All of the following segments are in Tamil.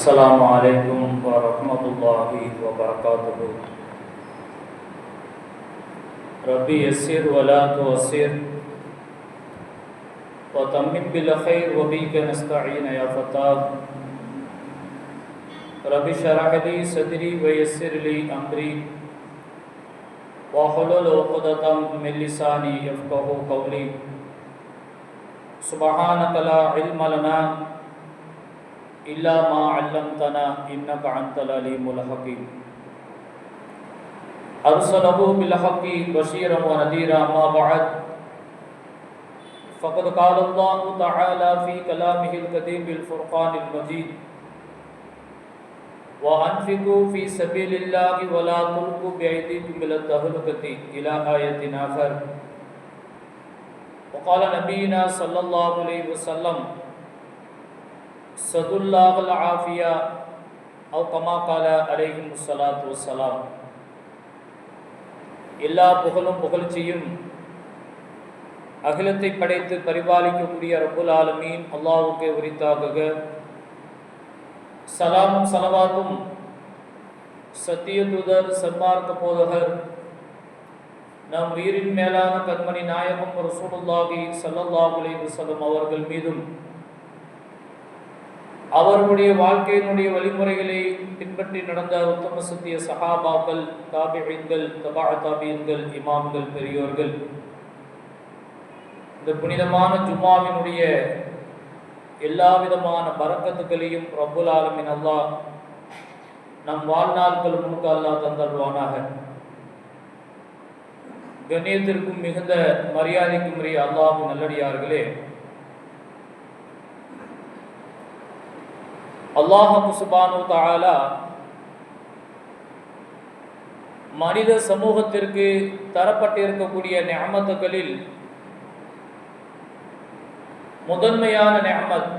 السلام عليكم ورحمة الله وبركاته. ربي يسر ولا تعسر وتمم بالخير وبك نستعين يا فتاح. ربي اشرح لي صدري ويسر لي أمري واحلل عقدة من لساني يفقهوا قولي. سبحانك لا علم لنا إلا ما علمتنا إنك أنت العليم الحكيم. أرسله بالحق بشيرا ونذيرا ما بعد فقد قال الله تعالى في كلامه القديم الفرقان المجيد وأنفقوا في سبيل الله ولا تلقوا بأيديكم إلى التهلكة إلى آية آخر. وقال نبينا صلى الله عليه وسلم صد الله العافية أو كما قال عليه الصلاة والسلام. எல்லா புகழும் புகழ்ச்சியும் அகிலத்தை படைத்து பரிபாலிக்கக்கூடிய ரப்புல் ஆலமீன் அல்லாஹ்வுக்கே உரித்தாகுக. சலாமும் சலவாத்தும் சத்திய தூதர் சன்மார்க்க போதகர் நம் உயிரின் மேலான கண்மணி நாயகம் ரசூலுல்லாஹி ஸல்லல்லாஹு அலைஹி வஸல்லம் அவர்கள் மீதும் அவர்களுடைய வாழ்க்கையினுடைய வழிமுறைகளை பின்பற்றி நடந்த உத்தம சத்திய சஹாபாக்கள், தாபிஈன்கள், தபா தாபிஈன்கள், இமாம்கள், பெரியோர்கள், இந்த புனிதமான ஜும்மாவினுடைய எல்லா விதமான பரக்கத்துகளையும் ரப்புல் ஆலமீன் அல்லாஹ் நம் வாழ்நாட்கள் முழுக்க அல்லாஹ் தந்தருவானாக. கண்ணியத்திற்கும் மிகுந்த மரியாதைக்கும் உரிய அல்லாஹ்வின் நல்லடியார்களே, அல்லாஹ் சுப்ஹானஹு தஆலா மனித சமூகத்திற்கு தரப்பட்டிருக்கக்கூடிய நிஅமத்துகளில் முதன்மையான நிஅமத்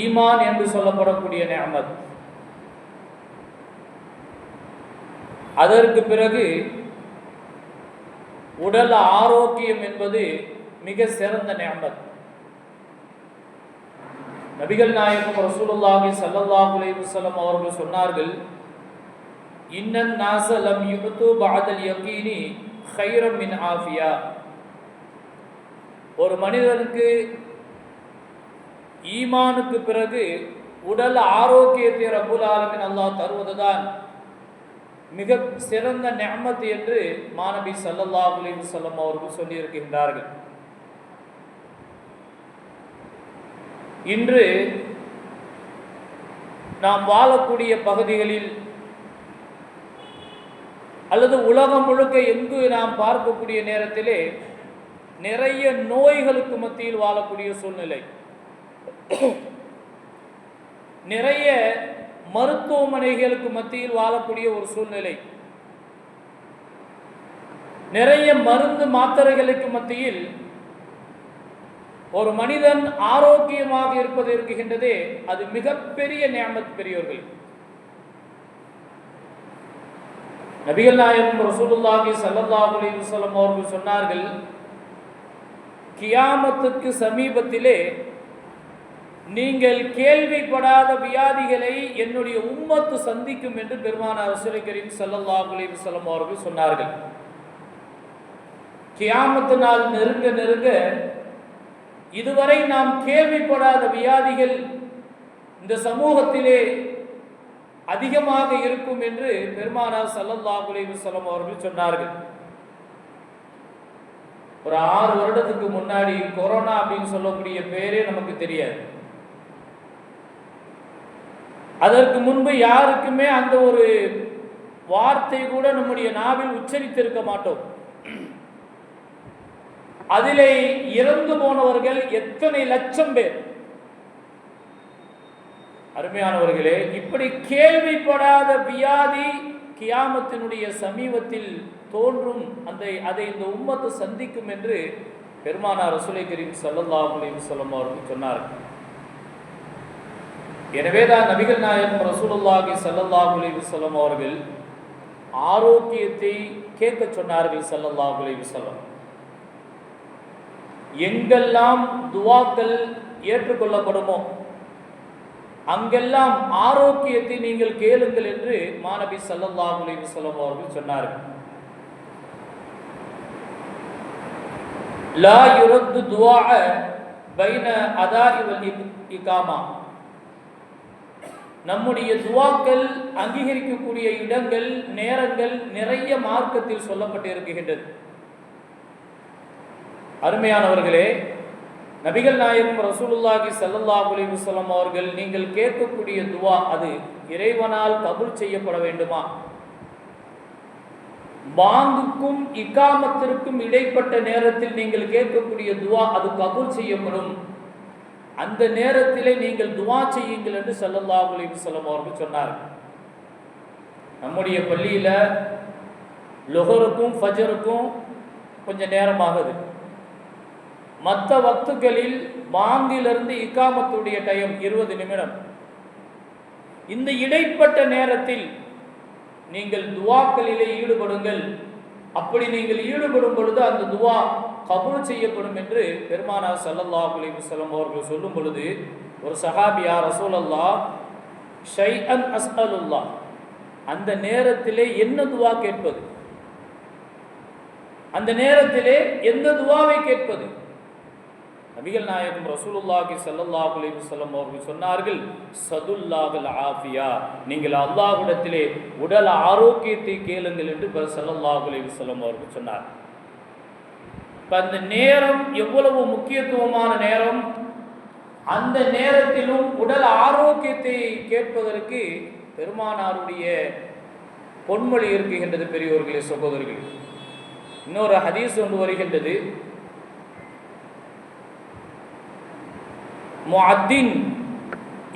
ஈமான் என்று சொல்லப்படக்கூடிய நிஅமத். அதற்கு பிறகு உடல் ஆரோக்கியம் என்பது மிக சிறந்த நிஅமத். நபிகள் நாயகம் ரசூலுல்லாஹி ஸல்லல்லாஹு அலைஹி வஸல்லம் அவர்கள் சொன்னார்கள், இன்னன் நாஸ லம் யுபது பஅதல் யகீனி கைரம் மின் ஆஃபியா. ஒரு மனிதனுக்கு ஈமானுக்கு பிறகு உடல் ஆரோக்கியத்தை ரப்புல் ஆலமீன் அல்லாஹ் தருவதுதான் மிக சிறந்த நிஅமத் என்று மாநபி ஸல்லல்லாஹு அலைஹி வஸல்லம் அவர்கள் சொல்லியிருக்கின்றார்கள். இன்று நாம் வாழக்கூடிய பகுதிகளில் அல்லது உலகம் முழுக்க எங்கு நாம் பார்க்கக்கூடிய நேரத்திலே நிறைய நோய்களுக்கு மத்தியில் வாழக்கூடிய சூழ்நிலை, நிறைய மருத்துவமனைகளுக்கு மத்தியில் வாழக்கூடிய ஒரு சூழ்நிலை, நிறைய மருந்து மாத்திரைகளுக்கு மத்தியில் ஒரு மனிதன் ஆரோக்கியமாக இருப்பது இருக்கின்றதே, அது மிகப்பெரிய நிஅமத். பெரியோர்கள், நபிகள் நாயகம் ரசூலுல்லாஹி ஸல்லல்லாஹு அலைஹி வஸல்லம் அவர்கள் சொன்னார்கள், கியாமத்துக்கு சமீபத்திலே நீங்கள் கேள்விப்படாத வியாதிகளை என்னுடைய உம்மத்து சந்திக்கும் என்று பெருமானார் ரசூல் கரீம் ஸல்லல்லாஹு அலைஹி வஸல்லம் அவர்கள் சொன்னார்கள். கியாமத்து நாள் நெருங்க நெருங்க இதுவரை நாம் கேள்விப்படாத வியாதிகள் இந்த சமூகத்திலே அதிகமாக இருக்கும் என்று பெருமானார் ஸல்லல்லாஹு அலைஹி வஸல்லம் அவர்கள் சொன்னார்கள். ஒரு 6 வருடத்துக்கு முன்னாடி கொரோனா அப்படின்னு சொல்லக்கூடிய பேரே நமக்கு தெரியாது. அதற்கு முன்பு யாருக்குமே அந்த ஒரு வார்த்தை கூட நம்முடைய நாவில் உச்சரித்திருக்க மாட்டோம். அதிலே இறந்து போனவர்கள் எத்தனை லட்சம் பேர்! அருமையானவர்களே, இப்படி கேள்விப்படாத வியாதி கியாமத்தினுடைய சமீபத்தில் தோன்றும், அதை இந்த உம்மத்து சந்திக்கும் என்று பெருமானார் ரசூல் கரீம் ஸல்லல்லாஹு அலைஹி வஸல்லம் அவர்கள் சொன்னார்கள். எனவேதான் நபிகள் நாயகம் ரசூலுல்லாஹி ஸல்லல்லாஹு அலைஹி வஸல்லம் அவர்கள் ஆரோக்கியத்தை கேட்க சொன்னார்கள். ஸல்லல்லாஹு அலைஹி வஸல்லம் எங்கெல்லாம் துவாக்கள் ஏற்றுக்கொள்ளப்படுமோ, அங்கெல்லாம் ஆரோக்கியத்தை நீங்கள் கேளுங்கள் என்று மாநபி ஸல்லல்லாஹு அலைஹி வஸல்லம் அவர்கள் சொன்னார்கள். லா யுரத்து துஆ பைன அதாஇ வல் இகாமா. நம்முடைய துவாக்கள் அங்கீகரிக்கக்கூடிய இடங்கள், நேரங்கள் நிறைய மார்க்கத்தில் சொல்லப்பட்டு இருக்கின்றது. அருமையானவர்களே, நபிகள் நாயகம் ரசூலுல்லாஹி ஸல்லல்லாஹு அலைஹி வஸல்லம் அவர்கள் நீங்கள் கேட்கக்கூடிய துவா அது இறைவனால் கபூல் செய்யப்பட வேண்டுமா? பாங்குக்கும் இகாமத்திற்கும் இடைப்பட்ட நேரத்தில் நீங்கள் கேட்கக்கூடிய துவா அது கபூல் செய்யப்படும். அந்த நேரத்திலே நீங்கள் துவா செய்யுங்கள் என்று ஸல்லல்லாஹு அலைஹி வஸல்லம் அவர்கள் சொன்னார்கள். நம்முடைய பள்ளியில் லுஹருக்கும் ஃபஜருக்கும் கொஞ்சம் நேரமாகுது. மற்ற வக்துகளில் பாங்கிலிருந்து இகாமத்துடைய டைம் 20 நிமிடம். இந்த இடைப்பட்ட நேரத்தில் நீங்கள் துவாக்களிலே ஈடுபடுங்கள். அப்படி நீங்கள் ஈடுபடும் பொழுது அந்த துவா கபூல் செய்யப்படும் என்று பெருமானார் ஸல்லல்லாஹு அலைஹி வஸல்லம் அவர்கள் சொல்லும் பொழுது, ஒரு சஹாபி, யா ரசூலல்லாஹ் ஷைஅன் அஸ்அலுல்லாஹ், அந்த நேரத்திலே என்ன துவா கேட்பது? அந்த நேரத்திலே எந்த துவாவை கேட்பது? நபிகள் நாயகம் ரசூலுல்லாஹி ஸல்லல்லாஹு அலைஹி வஸல்லம் அவர்கள் சொன்னார்கள், சதுல்லாஹுல் ஆஃபியா, நீங்கள் அல்லாஹ்விடத்திலே உடல் ஆரோக்கியத்தை கேளுங்கள் என்று ஸல்லல்லாஹு அலைஹி வஸல்லம் அவர்கள் சொன்னார். அந்த நேரம் எவ்வளவு முக்கியத்துவமான நேரம்! அந்த நேரத்திலும் உடல் ஆரோக்கியத்தை கேட்பதற்கு பெருமானாருடைய பொன்மொழி இருக்குகின்றது. பெரியோர்களே, சகோதரர்களே, இன்னொரு ஹதீஸ் ஒன்று வருகின்றது. முஅத்தின்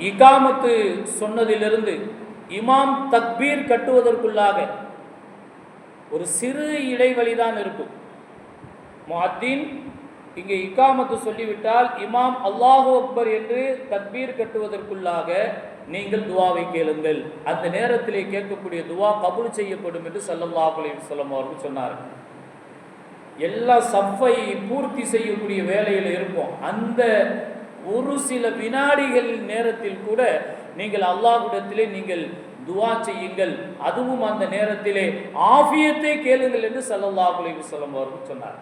இகாமத்து சொன்னதிலிருந்து இமாம் தக்பீர் கட்டுவதற்குள்ளாக ஒரு சிறு இடைவெளி தான் இருக்கும். முஅத்தின் இங்கே இகாமத்து சொல்லிவிட்டால் இமாம் அல்லாஹு அக்பர் என்று தக்பீர் கட்டுவதற்குள்ளாக நீங்கள் துவாவை கேளுங்கள். அந்த நேரத்திலே கேட்கக்கூடிய துவா கபூல் செய்யப்படும் என்று ஸல்லல்லாஹு அலைஹி வஸல்லம் அவர்கள் சொன்னார்கள். எல்லா சஃபை பூர்த்தி செய்யக்கூடிய வேலையில் இருக்கும். அந்த ஒரு சில வினாடிகள் நேரத்தில் கூட நீங்கள் அல்லாஹ்விடத்திலே நீங்கள் துவா செய்யுங்கள். அதுவும் அந்த நேரத்திலே ஆஃபியத்தை கேளுங்கள் என்று ஸல்லல்லாஹு அலைஹி வஸல்லம் அவர்கள் சொன்னார்.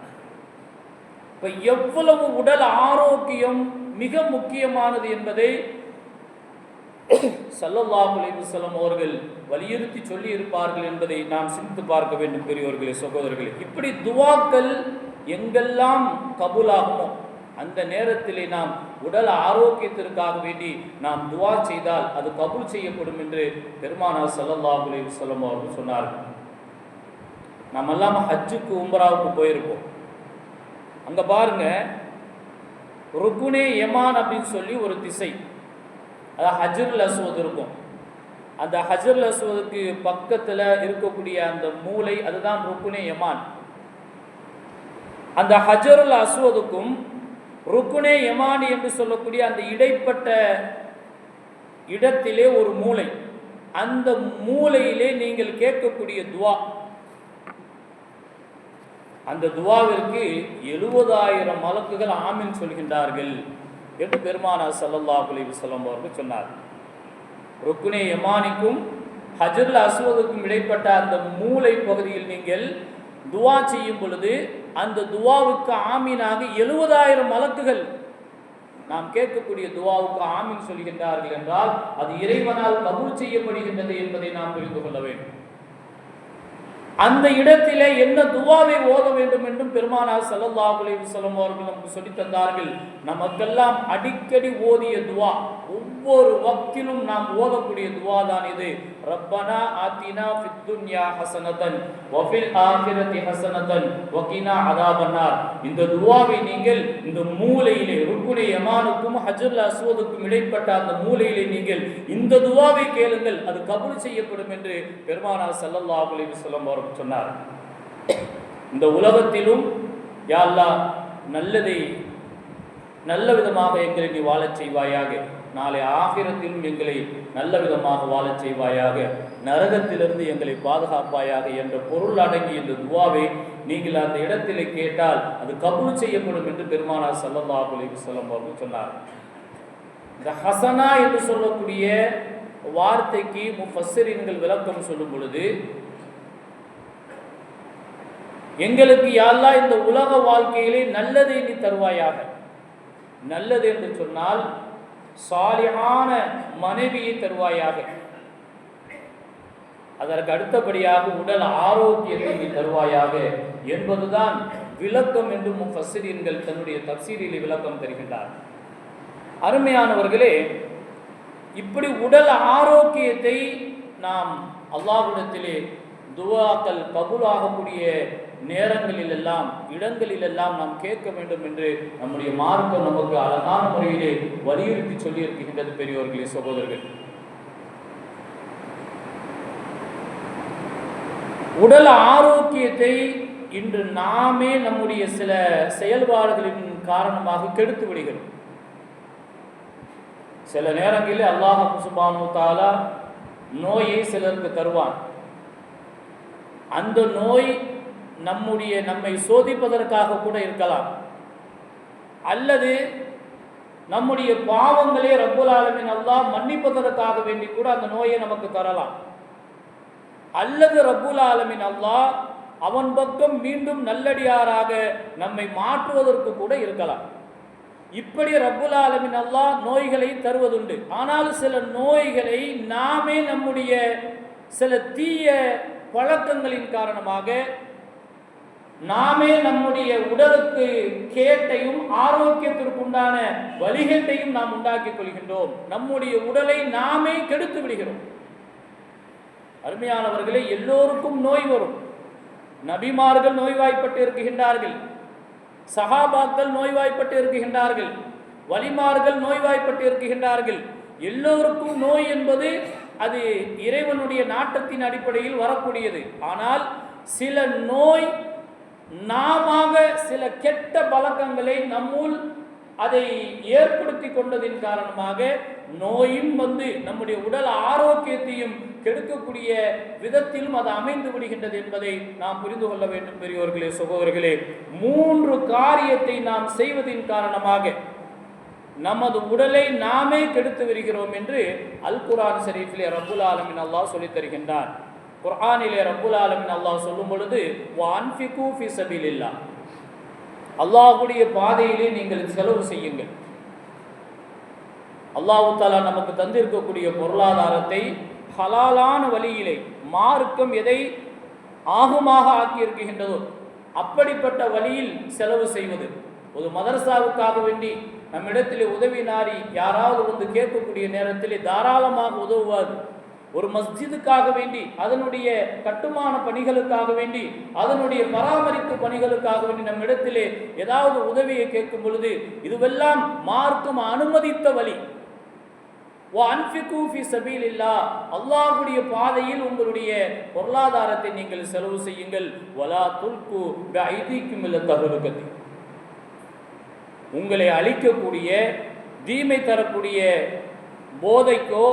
இப்போ எவ்வளவு உடல் ஆரோக்கியம் மிக முக்கியமானது என்பதை ஸல்லல்லாஹு அலைஹி வஸல்லம் அவர்கள் வலியுறுத்தி சொல்லி இருப்பார்கள் என்பதை நாம் சிந்தித்து பார்க்க வேண்டும். பெரியோர்களே, சகோதரர்களே, இப்படி துவாக்கள் எங்கெல்லாம் கபூலாகுமோ அந்த நேரத்திலே நாம் உடல் ஆரோக்கியத்திற்காக வேண்டி நாம் துவா செய்தால் அது கபூல் செய்யப்படும் என்று பெருமானார் ஸல்லல்லாஹு அலைஹி வஸல்லம் அவர்கள் சொன்னார்கள். நாம் எல்லாம் ஹஜ்ஜுக்கு உம்ராவுக்கு போயிருப்போம். அங்கே பாருங்க, ருக்குனே யமான் அப்படின்னு சொல்லி ஒரு திசை, அதாவது ஹஜ்ருல் அஸ்வத் இருக்கும். அந்த ஹஜ்ருல் அஸ்வதுக்கு பக்கத்தில் இருக்கக்கூடிய அந்த மூலை அதுதான் ருக்குனே யமான். அந்த ஹஜ்ருல் அஸ்வதுக்கும் ருக்குனே யமானி என்று சொல்லக்கூடிய அந்த இடைப்பட்ட இடத்திலே ஒரு மூலை. அந்த மூலையிலே நீங்கள் கேட்கக்கூடிய துவா, அந்த துவாவிற்கு 70,000 மலக்குகள் ஆமீன் சொல்கின்றார்கள் என்று பெருமானார் ஸல்லல்லாஹு அலைஹி வஸல்லம் அவர்கள் சொன்னார். ருக்குனே யமானிக்கும் ஹஜ்ருல் அஸ்வதுக்கும் இடைப்பட்ட அந்த மூலை பகுதியில் நீங்கள் துவா செய்யும் பொழுது அந்த துவாவுக்கு ஆமீனாக 70,000 மலக்குகள் நாம் கேட்கக்கூடிய துவாவுக்கு ஆமீன் சொல்கின்றார்கள் என்றால் அது இறைவனால் கபூல் செய்யப்படுகின்றது என்பதை நாம் புரிந்து கொள்ள வேண்டும். அந்த இடத்திலே என்ன துவாவை ஓத வேண்டும் என்றும் பெருமானார் ஸல்லல்லாஹு அலைஹி வஸல்லம் அவர்கள் நமக்கு சொல்லித் தந்தார்கள். நமக்கெல்லாம் அடிக்கடி ஓதிய துவா, ஒவ்வொரு வக்திலும் நாம் ஓதக்கூடிய துவா தான் இது. ரப்பனா ஆத்தினா ஃபித் துன்யா ஹஸனதன் வ ஃபில் ஆகிரதி ஹஸனதன் வ கினா அதாபன்னார். இந்த துவாவை நீங்கள் இந்த மூலையிலே ருக்குனே யமானுக்கும் ஹஜ்ருல் அஸ்வதுக்கும் இடைப்பட்ட அந்த மூலையிலே நீங்கள் இந்த துவாவை கேளுங்கள், அது கபூல் செய்யப்படும் என்று பெருமானார் ஸல்லல்லாஹு அலைஹி வஸல்லம் அவர்கள் சொன்னார். இந்த உலகத்திலும் யா அல்லாஹ் நல்லதை நல்ல விதமாக எங்களை நீ வாழச் செய்வாயாக, நாளை ஆகிரத்திலும் எங்களை நல்ல விதமாக வாழச் செய்வாயாக, நரகத்திலிருந்து எங்களை பாதுகாப்பாயாக என்ற பொருள் அடங்கிய இந்த துவாவை நீங்கள் அந்த இடத்திலே கேட்டால் அது கபூல் செய்யப்படும் என்று பெருமானார் ஸல்லல்லாஹு அலைஹி வஸல்லம் அவர்கள் சொன்னார். இந்த ஹசனா என்று சொல்லக்கூடிய வார்த்தைக்கு முஃபஸ்ஸிரீன்கள் விளக்கம் சொல்லும் பொழுது, எங்களுக்கு யா அல்லாஹ் இந்த உலக வாழ்க்கையிலே நல்லதை நீ தருவாயாக. நல்லது என்று சொன்னால் சாலிஹான மனைவியை தருவாயாக. அதற்கு அடுத்தபடியாக உடல் ஆரோக்கியத்தை நீ தருவாயாக என்பதுதான் விளக்கம் என்று முஃபஸ்ஸிரீன்கள் தன்னுடைய தஃசீரிலே விளக்கம் தருகின்றார். அருமையானவர்களே, இப்படி உடல் ஆரோக்கியத்தை நாம் அல்லாஹ்விடத்திலே துஆக்கள் கபூலாகக்கூடிய நேரங்களிலெல்லாம் இடங்களிலெல்லாம் நாம் கேட்க வேண்டும் என்று நம்முடைய மார்க்கம் நமக்கு அழகான முறையிலே வலியுறுத்தி சொல்லி இருக்கின்றது. பெரியோர்களே, சகோதரர்கள், உடல் ஆரோக்கியத்தை இன்று நாமே நம்முடைய சில செயல்பாடுகளின் காரணமாக கெடுத்து விடுகிறோம். சில நேரங்களில் அல்லாஹ் சுப்ஹானஹு வ தஆலா நோயை சிலருக்கு தருவான். அந்த நோய் நம்மை சோதிப்பதற்காக கூட இருக்கலாம், அல்லது நம்முடைய பாவங்களே ரப்புல் ஆலமீன் அல்லாஹ் மன்னிப்பதற்காக வேண்டி கூட அந்த நோயை நமக்கு தரலாம். அல்லது ரப்புல் ஆலமீன் அல்லாஹ் அவன் பக்கம் மீண்டும் நல்லடியாராக நம்மை மாற்றுவதற்கு கூட இருக்கலாம். இப்படி ரப்புல் ஆலமீன் அல்லாஹ் நோய்களை தருவதுண்டு. ஆனால் சில நோய்களை நாமே நம்முடைய சில தீய பழக்கங்களின் காரணமாக நாமே நம்முடைய உடலுக்கு கேட்டையும் ஆரோக்கியத்திற்குண்டான வழிகேட்டையும் நாம் உண்டாக்கிக் கொள்கின்றோம். நம்முடைய உடலை நாமே கெடுத்து விடுகிறோம். அருமையானவர்களே, எல்லோருக்கும் நோய் வரும். நபிமார்கள் நோய்வாய்ப்பட்டு இருக்குகின்றார்கள், சஹாபாக்கள் நோய்வாய்ப்பட்டு இருக்குகின்றார்கள், வலிமார்கள் நோய்வாய்ப்பட்டு இருக்குகின்றார்கள். எல்லோருக்கும் நோய் என்பது அது இறைவனுடைய நாட்டத்தின் அடிப்படையில் வரக்கூடியது. ஆனால் சில நோய் நாம சில கெட்ட பழக்கங்களை நம்முள் அதை ஏற்படுத்தி கொண்டதின் காரணமாக நோயும் நம்முடைய உடல் ஆரோக்கியத்தையும் கெடுக்கக்கூடிய விதத்திலும் அது அமைந்து விடுகின்றது என்பதை நாம் புரிந்து கொள்ள வேண்டும். பெரியோர்களே, சகோதரர்களே, 3 காரியத்தை நாம் செய்வதின் காரணமாக நமது உடலை நாமே கெடுத்து வருகிறோம் என்று அல் குர்ஆன் ஷரீஃபிலே ரப்புல் ஆலமீன் அல்லாஹ் சொல்லித் தருகின்றார். குர்ஆனிலே ரப்புல் ஆலமீன் அல்லாஹ் சொல்லும் பொழுது வஅன்ஃபிகு ஃபீ ஸபீலில்லாஹ், அல்லாஹ்வுடைய பாதையிலே நீங்கள் செலவு செய்யுங்கள். அல்லாஹ் தஆலா நமக்கு தந்திருக்கக்கூடிய பொருளாதாரத்தை ஹலாலான வழியிலே, மார்க்கம் எதை ஆகுமாக ஆக்கியிருக்கின்றதோ அப்படிப்பட்ட வழியில் செலவு செய்வது. ஒரு மதரசாவுக்காக வேண்டி நம்மிடத்திலே உதவி நாடி யாராவது கேட்கக்கூடிய நேரத்திலே தாராளமாக உதவுவார். ஒரு மஸ்ஜிதுக்காக வேண்டி, அதனுடைய கட்டுமான பணிகளுக்காக வேண்டி, அதனுடைய பராமரிப்பு பணிகளுக்காக வேண்டி நம்மிடத்திலே ஏதாவது உதவியை கேட்கும் பொழுது இதுவெல்லாம் மார்க்கம் அனுமதித்த வழி. அல்லாஹ்வுடைய பாதையில் உங்களுடைய பொருளாதாரத்தை நீங்கள் செலவு செய்யுங்கள். வலா துல்கு பிஐதீக்கும் இல தஹலுகதி, உங்களை அழிக்கக்கூடிய தீமை தரக்கூடிய போதைக்கோ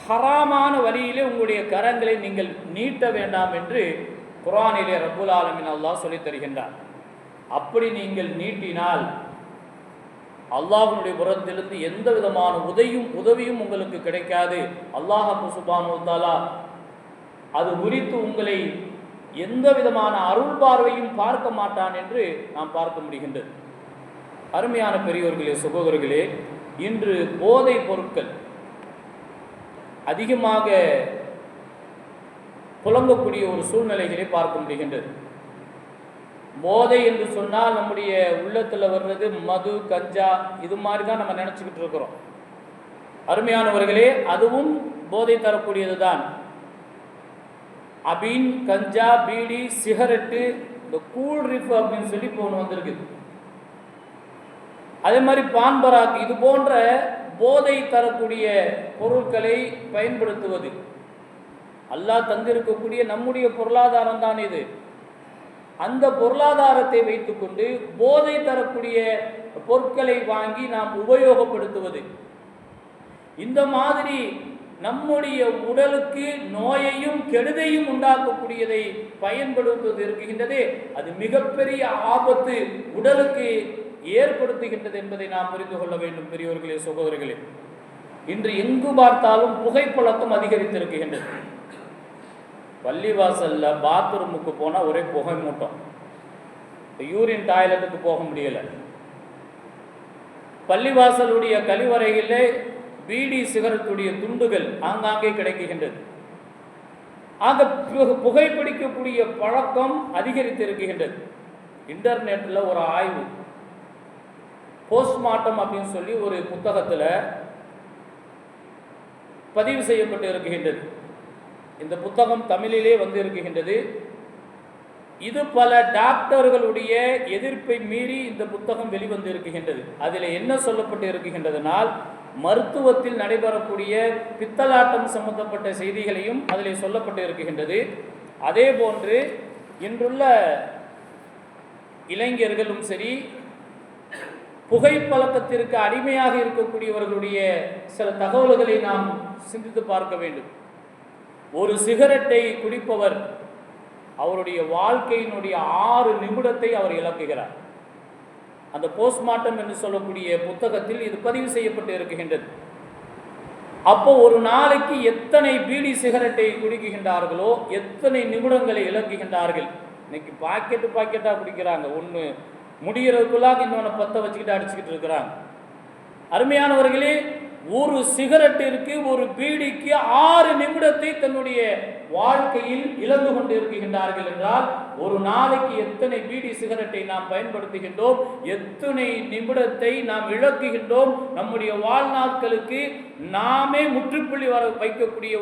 ஹராமான வழியிலே உங்களுடைய கரங்களை நீங்கள் நீட்ட வேண்டாம் என்று குர்ஆனிலே ரப்புல் ஆலமீன் அல்லாஹ் சொல்லித் தருகின்றார். அப்படி நீங்கள் நீட்டினால் அல்லாஹ்வுடைய புறத்திலிருந்து எந்த விதமான உதவியும் உங்களுக்கு கிடைக்காது. அல்லாஹ் சுப்ஹானஹு வ தஆலா அது குறித்து உங்களை எந்த விதமான அருள் பார்வையும் பார்க்க மாட்டான் என்று நாம் பார்க்க முடிகின்றது. அருமையான பெரியோர்களே, சகோதரர்களே, இன்று போதை பொருட்கள் அதிகமாக புழங்கக்கூடிய ஒரு சூழ்நிலைகளை பார்க்க முடிகின்றது. போதை என்று சொன்னால் நம்முடைய உள்ளத்தில் வர்றது மது, கஞ்சா, இது மாதிரி தான் நம்ம நினச்சிக்கிட்டு இருக்கிறோம். அருமையானவர்களே, அதுவும் போதை தரக்கூடியது தான். அபீன், கஞ்சா, பீடி, சிகரெட்டு, இந்த கூல் ரிஃப் அப்படின்னு சொல்லி இப்போ ஒன்று வந்திருக்கு. அதே மாதிரி பான்பராக், இது போன்ற போதை தரக்கூடிய பொருட்களை பயன்படுத்துவது. அல்லாஹ் தந்திருக்கக்கூடிய நம்முடைய பொருளாதாரம் தான் இது. அந்த பொருளாதாரத்தை வைத்துக்கொண்டு போதை தரக்கூடிய பொருட்களை வாங்கி நாம் உபயோகப்படுத்துவது, இந்த மாதிரி நம்முடைய உடலுக்கு நோயையும் கெடுதையும் உண்டாக்கக்கூடியதை பயன்படுத்துவது இருக்கின்றதே, அது மிகப்பெரிய ஆபத்து உடலுக்கு ஏற்படுத்துகின்றது என்பதை நாம் புரிந்து கொள்ள வேண்டும். பெரியோர்களே, சகோதரர்களே, இன்று எங்கு பார்த்தாலும் புகைப்பழக்கம் அதிகரித்திருக்கின்றது. பள்ளிவாசல்ல பாத்ரூமுக்கு போனால் ஒரே புகை மூட்டம், யூரின் டாய்லெட்டுக்கு போக முடியல. பள்ளிவாசலுடைய கழிவறையிலே பீடி சிகரெட்டுடைய துண்டுகள் ஆங்காங்கே கிடைக்கின்றது. ஆக புகைப்பிடிக்கக்கூடிய பழக்கம் அதிகரித்திருக்கின்றது. இன்டர்நெட்டில் ஒரு ஆய்வு, போஸ்ட்மார்ட்டம் அப்படின்னு சொல்லி ஒரு புத்தகத்தில் பதிவு செய்யப்பட்டு இருக்கின்றது. இந்த புத்தகம் தமிழிலே வந்து இருக்கின்றது. இது பல டாக்டர்களுடைய எதிர்ப்பை மீறி இந்த புத்தகம் வெளிவந்து இருக்கின்றது. அதில் என்ன சொல்லப்பட்டு இருக்கின்றதுனால், மருத்துவத்தில் நடைபெறக்கூடிய பித்தலாட்டம் சம்பந்தப்பட்ட செய்திகளையும் அதில் சொல்லப்பட்டு இருக்கின்றது. அதே போன்று இன்றுள்ள இளைஞர்களும் சரி, புகைப்பழக்கத்திற்கு அடிமையாக இருக்கக்கூடியவர்களுடைய சில தகவல்களை நாம் சிந்தித்து பார்க்க வேண்டும். ஒரு சிகரெட்டை குடிப்பவர் அவருடைய வாழ்க்கையினுடைய 6 நிமிடத்தை அவர் இழக்குகிறார். அந்த போஸ்ட்மார்ட்டம் என்று சொல்லக்கூடிய புத்தகத்தில் இது பதிவு செய்யப்பட்டு இருக்கின்றது. அப்போ ஒரு நாளைக்கு எத்தனை பீடி சிகரெட்டை குடிக்கின்றார்களோ, எத்தனை நிமிடங்களை இழக்குகின்றார்கள். இன்னைக்கு பாக்கெட்டாக குடிக்கிறாங்க, ஒன்று முடிகிறதுக்குள்ளாக இன்னொன்று பற்ற வச்சுக்கிட்டு அடிச்சுக்கிட்டு இருக்கிறாங்க. அருமையானவர்களே, ஒரு சிகரெட்டிற்கு, ஒரு பீடிக்கு 6 நிமிடத்தை தன்னுடைய வாழ்க்கையில் இழந்து கொண்டு இருக்கின்றார்கள் என்றால், ஒரு நாளைக்கு எத்தனை பீடி சிகரெட்டை நாம் பயன்படுத்துகின்றோம், எத்தனை நிமிடத்தை நாம் இழக்குகின்றோம். நம்முடைய வாழ்நாட்களுக்கு நாமே முற்றுப்புள்ளி வைக்கக்கூடிய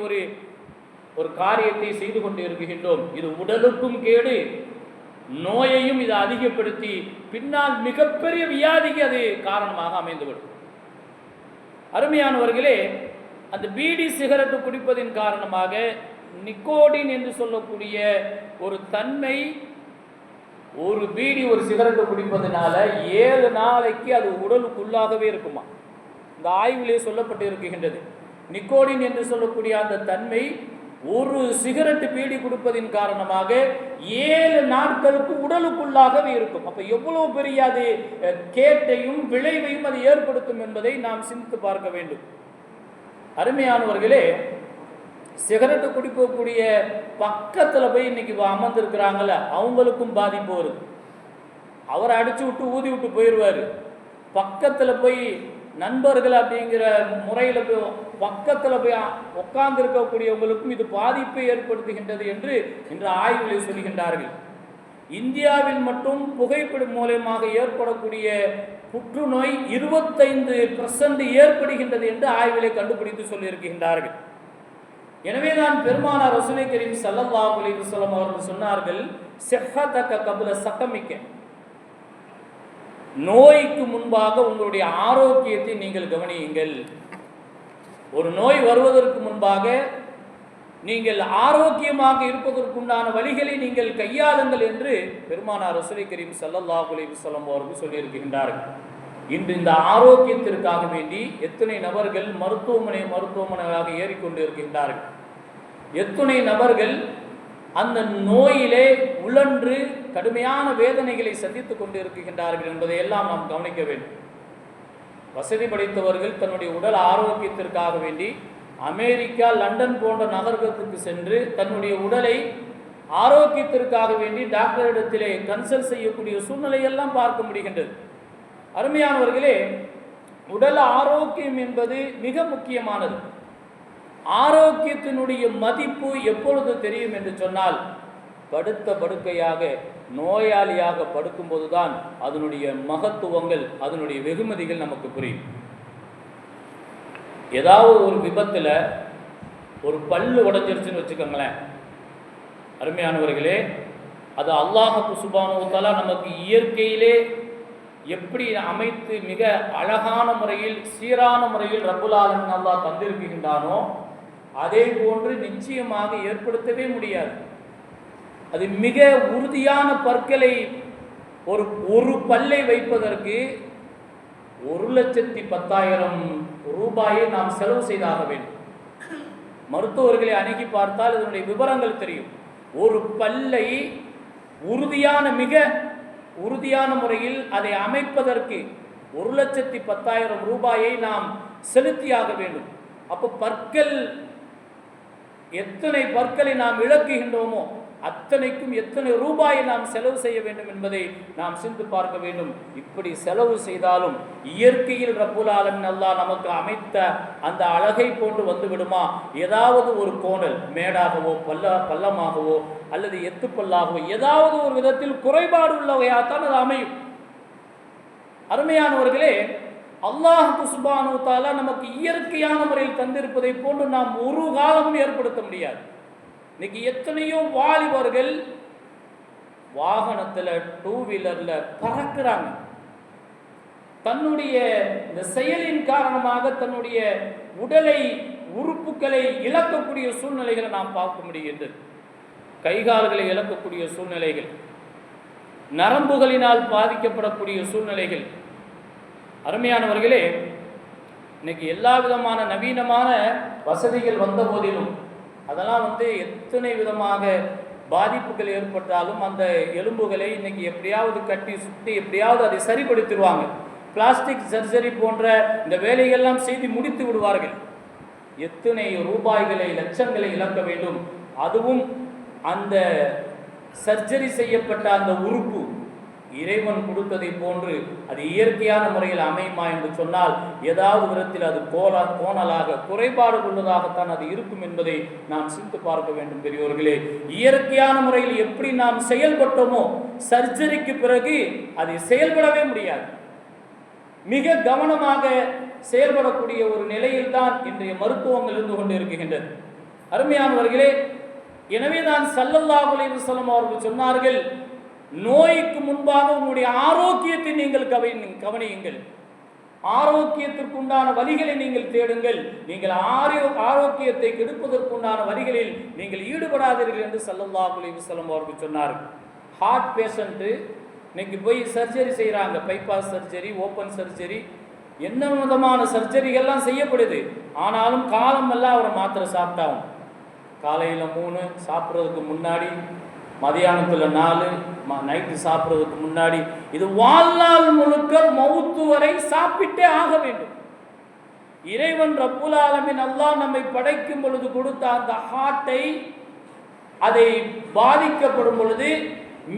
ஒரு காரியத்தை செய்து கொண்டு இருக்கின்றோம். இது உடலுக்கும் கேடு, நோயையும் இது அதிகப்படுத்தி பின்னால் மிகப்பெரிய வியாதிக்கு அது காரணமாக அமைந்துவிடும். அருமையானவர்களே, அந்த பீடி சிகரெட்டு குடிப்பதின் காரணமாக நிக்கோடின் என்று சொல்லக்கூடிய ஒரு தன்மை, ஒரு பீடி ஒரு சிகரெட்டு குடிப்பதனால 7 நாளைக்கு அது உடலுக்குள்ளாகவே இருக்குமா. இந்த ஆய்விலே சொல்லப்பட்டு இருக்கின்றது. நிக்கோடின் என்று சொல்லக்கூடிய அந்த தன்மை ஒரு சிகரெட்டு பீடி கொடுப்பதின் காரணமாக 7 நாட்களுக்கு உடலுக்குள்ளாகவே இருக்கும். அப்ப எவ்வளவு பெரிய அது கேட்டையும் விளைவையும் அது ஏற்படுத்தும் என்பதை நாம் சிந்தித்து பார்க்க வேண்டும். அருமையானவர்களே, சிகரெட்டு குடிக்கக்கூடிய பக்கத்தில் போய் இன்னைக்கு அமர்ந்திருக்கிறாங்கள, அவங்களுக்கும் பாதிப்பு வருது. அவரை அடிச்சு விட்டு ஊதி விட்டு போயிடுவார். பக்கத்தில் போய் நண்பர்கள் அப்படிங்கிற முறையில் போய் பக்கத்தில் போய் உட்கார்ந்து இருக்கக்கூடியவங்களுக்கும் இது பாதிப்பை ஏற்படுத்துகின்றது என்று இன்று ஆய்வுகளில் சொல்கின்றார்கள். இந்தியாவில் மட்டும் புகைப்படம் மூலமாக ஏற்படக்கூடிய புற்றுநோய் 25% ஏற்படுகின்றது என்று ஆய்விலே கண்டுபிடித்து சொல்லியிருக்கின்றார்கள். எனவே தான் பெருமானார் ரசூலை கரீம் ஸல்லல்லாஹு அலைஹி வஸல்லம் அவர்கள் சொன்னார்கள், ஸஹ்ஹதக கப்ல ஸகமிக்க, நோய்க்கு முன்பாக உங்களுடைய ஆரோக்கியத்தை நீங்கள் கவனியுங்கள். ஒரு நோய் வருவதற்கு முன்பாக நீங்கள் ஆரோக்கியமாக இருப்பதற்குண்டான வழிகளை நீங்கள் கையாளுங்கள் என்று பெருமானார் ரசூலை கரீம் ஸல்லல்லாஹு அலைஹி வஸல்லம் அவர்கள் சொல்லியிருக்கின்றார்கள். இன்று இந்த ஆரோக்கியத்திற்காக வேண்டி எத்தனை நபர்கள் மருத்துவமனையாக ஏறிக்கொண்டு இருக்கின்றார்கள். எத்தனை நபர்கள் அந்த நோயிலே உழன்று கடுமையான வேதனைகளை சந்தித்துக் கொண்டு இருக்கின்றார்கள் என்பதை எல்லாம் நாம் கவனிக்க வேண்டும். வசதி படைத்தவர்கள் தன்னுடைய உடல் ஆரோக்கியத்திற்காக வேண்டி அமெரிக்கா, லண்டன் போன்ற நகரங்களுக்கு சென்று தன்னுடைய உடலை ஆரோக்கியத்திற்காக வேண்டி டாக்டரிடத்திலே கன்சல்ட் செய்யக்கூடிய சூழ்நிலையெல்லாம் பார்க்க முடிகின்றது. அருமையானவர்களே, உடல் ஆரோக்கியம் என்பது மிக முக்கியமானது. ஆரோக்கியத்தினுடைய மதிப்பு எப்பொழுது தெரியும் என்று சொன்னால், படுத்த படுக்கையாக நோயாளியாக படுக்கும்போது தான் அதனுடைய மகத்துவங்கள், அதனுடைய வெகுமதிகள் நமக்கு புரியும். ஏதாவது ஒரு விபத்தில் ஒரு பல்லு உடைஞ்சிருச்சுன்னு வச்சுக்கோங்களேன், அருமையானவர்களே, அது அல்லாஹ் சுப்ஹானஹு வ தஆலா நமக்கு இயற்கையிலே எப்படி அமைத்து மிக அழகான முறையில் சீரான முறையில் ரப்புல் ஆலமீன் அல்லாஹ் தந்திருக்கின்றானோ அதே போன்று நிச்சயமாக ஏற்படுத்தவே முடியாது. அது மிக உறுதியான பற்களை ஒரு பல்லை வைப்பதற்கு 1,10,000 ரூபாயை நாம் செலவு செய்தாக வேண்டும். மருத்துவர்களை அணுகி பார்த்தால் இதனுடைய விவரங்கள் தெரியும். ஒரு பல்லை மிக உறுதியான முறையில் அதை அமைப்பதற்கு 1,10,000 ரூபாயை நாம் செலுத்தியாக வேண்டும். அப்போ பற்கள், எத்தனை பற்களை நாம் இழக்குகின்றோமோ அத்தனைக்கும் எத்தனை ரூபாயை நாம் செலவு செய்ய வேண்டும் என்பதை நாம் சிந்து பார்க்க வேண்டும். இப்படி செலவு செய்தாலும் இயற்கையில் ரப்புல் ஆலமீன் அல்லாஹ் நமக்கு அமைத்த அந்த அழகை போன்று வந்து விடுமா? ஏதாவது ஒரு கோணல், மேடாகவோ பள்ளமாகவோ அல்லது எத்துப்பல்லாகவோ ஏதாவது ஒரு விதத்தில் குறைபாடு உள்ளவையாகத்தான் அது அமையும். அருமையானவர்களே, அல்லாஹ் சுப்ஹானஹு வ தஆலா நமக்கு இயற்கையான முறையில் தந்திருப்பதை போன்று நாம் ஒரு காலமும் ஏற்படுத்த முடியாது. இன்னைக்கு எத்தனையோ வாலிபர்கள் வாகனத்தில், டூ வீலர்ல பறக்கிறாங்க. தன்னுடைய இந்த செயலின் காரணமாக தன்னுடைய உடலை, உறுப்புகளை இழக்கக்கூடிய சூழ்நிலைகளை நாம் பார்க்க முடிகின்றது. கைகால்களை இழக்கக்கூடிய சூழ்நிலைகள், நரம்புகளினால் பாதிக்கப்படக்கூடிய சூழ்நிலைகள். அருமையானவர்களே, இன்னைக்கு எல்லா விதமான நவீனமான வசதிகள் வந்த போதிலும் அதெல்லாம் எத்தனை விதமாக பாதிப்புகள் ஏற்பட்டாலும் அந்த எலும்புகளை இன்னைக்கு எப்படியாவது கட்டி சுற்றி எப்படியாவது அதை சரிப்படுத்திடுவாங்க. பிளாஸ்டிக் சர்ஜரி போன்ற இந்த வேலைகள்லாம் செய்து முடித்து விடுவார்கள். எத்தனை ரூபாய்களை, லட்சங்களை இழக்க வேண்டும். அதுவும் அந்த சர்ஜரி செய்யப்பட்ட அந்த உறுப்பு இறைவன் கொடுத்ததை போன்று அது இயற்கையான முறையில் அமையுமா என்று சொன்னால் ஏதாவது விதத்தில் அது கோணலாக, குறைபாடு உள்ளதாகத்தான் அது இருக்கும் என்பதை நாம் சிந்தித்து பார்க்க வேண்டும். பெரியோர்களே, இயற்கையான முறையில் எப்படி நாம் செயல்பட்டோமோ சர்ஜரிக்கு பிறகு அது செயல்படவே முடியாது. மிக கவனமாக செயல்படக்கூடிய ஒரு நிலையில் தான் இன்றைய மருத்துவங்கள் இருந்து கொண்டு இருக்கின்றது. அருமையானவர்களே, எனவே தான் ஸல்லல்லாஹு அலைஹி வஸல்லம் அவர்கள் சொன்னார்கள், நோய்க்கு முன்பாக உங்களுடைய ஆரோக்கியத்தை நீங்கள் கவனியுங்கள். ஆரோக்கியத்திற்குண்டான வழிகளை நீங்கள் தேடுங்கள். நீங்கள் ஆரோக்கியத்தை கெடுப்பதற்குண்டான வழிகளில் நீங்கள் ஈடுபடாதீர்கள் என்று ஸல்லல்லாஹு அலைஹி வஸல்லம் அவர்கள் சொன்னார்கள். ஹார்ட் பேஷண்ட் இன்னைக்கு போய் சர்ஜரி செய்கிறாங்க. பைபாஸ் சர்ஜரி, ஓப்பன் சர்ஜரி, என்ன விதமான சர்ஜரிகள்லாம் செய்யப்படுது. ஆனாலும் காலமெல்லாம் அவரை மாத்திரை சாப்பிட்டாகும். காலையில் 3, சாப்பிட்றதுக்கு முன்னாடி, மதியானத்தில் 4, நைட்டு சாப்பிட்றதுக்கு முன்னாடி, இது வாழ்நாள் முழுக்க மவுத்து வரை சாப்பிட்டே ஆக வேண்டும். இறைவன் ரப்புல் ஆலமீன் அல்லாஹ் நம்மை படைக்கும் பொழுது கொடுத்த அந்த ஹார்ட்டை, அதை பாதிக்கப்படும் பொழுது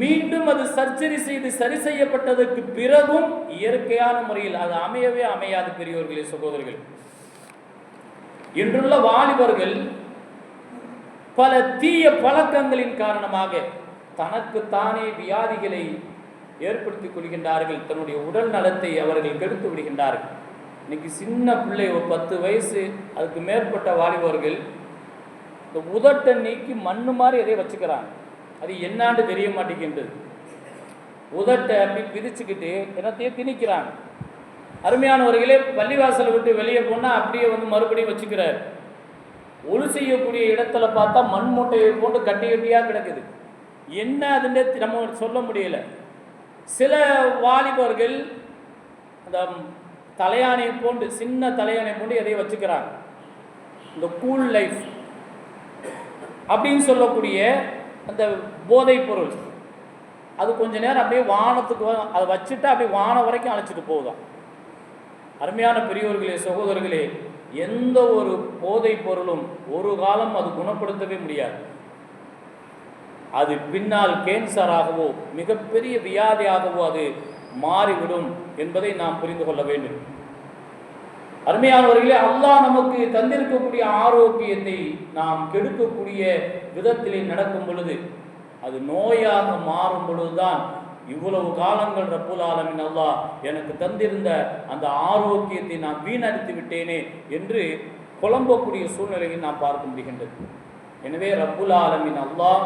மீண்டும் அது சர்ஜரி செய்து சரி செய்யப்பட்டதற்கு பிறகும் இயற்கையான முறையில் அது அமையவே அமையாது. பெரியோர்களே, சகோதரர்கள், இன்றுள்ள வாலிபர்கள் பல தீய பழக்கங்களின் காரணமாக தனக்குத்தானே வியாதிகளை ஏற்படுத்திக் கொள்கின்றார்கள். தன்னுடைய உடல் நலத்தை அவர்கள் கெடுத்து விடுகின்றார்கள். இன்னைக்கு சின்ன பிள்ளை, ஒரு 10 வயசு அதுக்கு மேற்பட்ட வாலிபர்கள் இந்த உதட்டை நீக்கி மண்ணு மாதிரி எதையும் வச்சுக்கிறாங்க. அது என்னான்னு தெரிய மாட்டேங்கின்றது. உதட்டை அப்படி பிரிச்சுக்கிட்டு என்னத்தையும் திணிக்கிறாங்க. அருமையானவர்களே, பள்ளிவாசலை விட்டு வெளியே போனால் அப்படியே மறுபடியும் வச்சுக்கிறார். ஒழு செய்யக்கூடிய இடத்துல பார்த்தா மண் மூட்டையை போட்டு கட்டி கட்டியாக கிடக்குது. என்ன அதுன்னு நம்ம சொல்ல முடியல. சில வாலிபர்கள் அந்த தலையானையை போன்று, சின்ன தலையானை போன்று எதையும் வச்சுக்கிறாங்க. இந்த கூல் லைஃப் அப்படின்னு சொல்லக்கூடிய அந்த போதைப் பொருள், அது கொஞ்ச நேரம் அப்படியே வானத்துக்கு அதை வச்சுட்டு அப்படியே வானம் வரைக்கும் அழைச்சிட்டு போகுதான். அருமையான பெரியோர்களே, சகோதரர்களே, எந்த ஒரு போதைப் பொருளும் ஒரு காலம் அது குணப்படுத்தவே முடியாது. அது பின்னால் கேன்சராகவோ மிகப்பெரிய வியாதியாகவோ அது மாறிவிடும் என்பதை நாம் புரிந்து கொள்ள வேண்டும். அருமையானவர்களே, அல்லாஹ் நமக்கு தந்திருக்கக்கூடிய ஆரோக்கியத்தை நாம் கெடுக்கக்கூடிய விதத்திலே நடக்கும் பொழுது, அது நோயாக மாறும் பொழுதுதான் இவ்வளவு காலங்கள் ரப்புல் ஆலமீன் அல்லாஹ் எனக்கு தந்திருந்த அந்த ஆரோக்கியத்தை நான் வீணடித்து விட்டேனே என்று புலம்பக்கூடிய சூழ்நிலையை நாம் பார்க்க முடிகின்றது. எனவே ரப்புல் ஆலமீன் அல்லாஹ்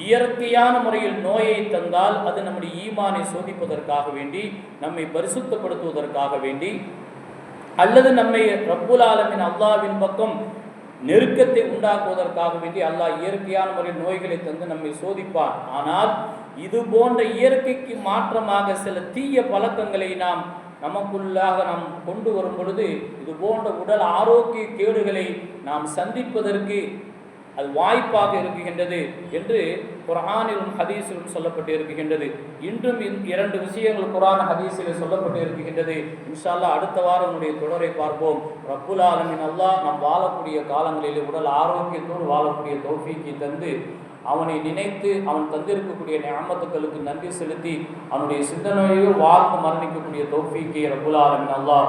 இயற்கையான முறையில் நோயை தந்தால் அது நம்முடைய ஈமானை சோதிப்பதற்காக வேண்டி, நம்மை பரிசுத்தப்படுத்துவதற்காக வேண்டி, அல்லது நம்மை ரப்புல் ஆலமீன் அல்லாஹ்வின் பக்கம் நெருக்கத்தை உண்டாக்குவதற்காக வேண்டி அல்லாஹ் இயற்கையான முறையில் நோய்களை தந்து நம்மை சோதிப்பான். ஆனால் இது போன்ற இயற்கைக்கு மாற்றமாக சில தீய பழக்கங்களை நமக்குள்ளாக நாம் கொண்டு வரும் பொழுது இது போன்ற உடல் ஆரோக்கிய கேடுகளை நாம் சந்திப்பதற்கு அது வாய்ப்பாக இருக்குகின்றது என்று குர்ஆனிலும் ஹதீஸிலும் சொல்லப்பட்டு இருக்குகின்றது. இன்றும் 2 விஷயங்கள் குர்ஆன் ஹதீஸில் சொல்லப்பட்டு இருக்குகின்றது. இன்ஷா அல்லாஹ் அடுத்த வாரம் உடைய தொடரை பார்ப்போம். ரப்புல் ஆலமீன் அல்லாஹ் நாம் வாழக்கூடிய காலங்களில் உடல் ஆரோக்கியத்தோடு வாழக்கூடிய தௌஃபீக்கை தந்து, அவனை நினைத்து அவன் தந்திருக்கக்கூடிய நிஅமத்துக்களுக்கு நன்றி செலுத்தி அவனுடைய சிந்தனையோடு வாழ்ந்து மரணிக்கக்கூடிய தௌஃபீக்கை ரப்புல் ஆலமீன் அல்லாஹ்